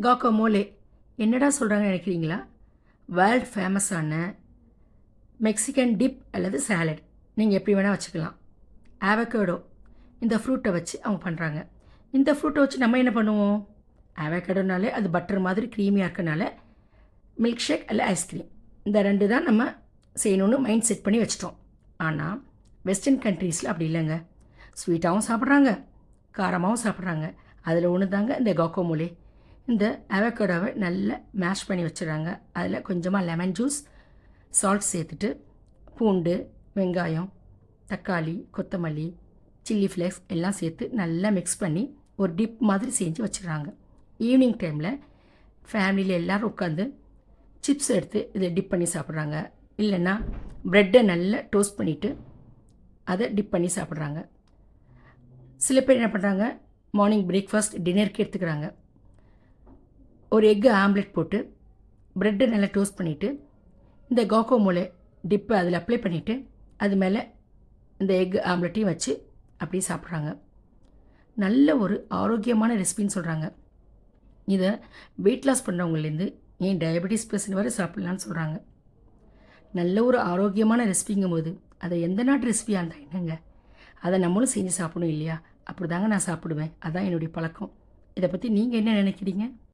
காக்கோமோலே என்னடா சொல்கிறாங்கன்னு நினைக்கிறீங்களா? வேர்ல்ட் ஃபேமஸான மெக்சிகன் டிப் அல்லது சாலட் நீங்கள் எப்படி வேணால் வச்சுக்கலாம். ஆவகேடோ இந்த ஃப்ரூட்டை வச்சு அவங்க பண்ணுறாங்க. இந்த ஃப்ரூட்டை வச்சு நம்ம என்ன பண்ணுவோம்? ஆவகேடோனாலே அது பட்டர் மாதிரி க்ரீமியாக இருக்கனால மில்க் ஷேக் அல்ல ஐஸ்கிரீம், இந்த ரெண்டு தான் நம்ம செய்யணும்னு மைண்ட் செட் பண்ணி வச்சிட்டோம். ஆனால் வெஸ்டர்ன் கண்ட்ரீஸில் அப்படி இல்லைங்க. ஸ்வீட்டாகவும் சாப்பிட்றாங்க, காரமாகவும் சாப்பிட்றாங்க. அதில் ஒன்று தாங்க இந்த காக்கோமோலே. இந்த அவகேடோவை நல்லா மேஷ் பண்ணி வச்சுறாங்க. அதில் கொஞ்சமாக லெமன் ஜூஸ், சால்ட் சேர்த்துட்டு பூண்டு, வெங்காயம், தக்காளி, கொத்தமல்லி, சில்லி ஃப்ளேக்ஸ் எல்லாம் சேர்த்து நல்லா மிக்ஸ் பண்ணி ஒரு டிப் மாதிரி செஞ்சு வச்சுறாங்க. ஈவினிங் டைமில் ஃபேமிலியில் எல்லோரும் உட்காந்து சிப்ஸ் எடுத்து இதை டிப் பண்ணி சாப்பிட்றாங்க. இல்லைன்னா ப்ரெட்டை நல்லா டோஸ்ட் பண்ணிவிட்டு அதை டிப் பண்ணி சாப்பிட்றாங்க. சில பேர் என்ன பண்ணுறாங்க, மார்னிங் பிரேக்ஃபாஸ்ட் டின்னருக்கு எடுத்துக்கிறாங்க. ஒரு எக்கு ஆம்லெட் போட்டு ப்ரெட்டை நல்லா டோஸ்ட் பண்ணிவிட்டு இந்த காக்கோமோலே டிப்பை அதில் அப்ளை பண்ணிவிட்டு அது மேலே இந்த எக் ஆம்லெட்டையும் வச்சு அப்படியே சாப்பிட்றாங்க. நல்ல ஒரு ஆரோக்கியமான ரெசிபின்னு சொல்கிறாங்க. இதை வெயிட் லாஸ் பண்ணுறவங்கலேருந்து ஏன் டயபெட்டிஸ் பேஷண்ட் வரை சாப்பிட்லான்னு சொல்கிறாங்க. நல்ல ஒரு ஆரோக்கியமான ரெசிபிங்கும் போது அதை எந்த நாட்டு ரெசிபியாக இருந்தால் என்னங்க, அதை நம்மளும் செஞ்சு சாப்பிடணும் இல்லையா? அப்படி தாங்க நான் சாப்பிடுவேன். அதுதான் என்னுடைய பழக்கம். இதை பற்றி நீங்கள் என்ன நினைக்கிறீங்க?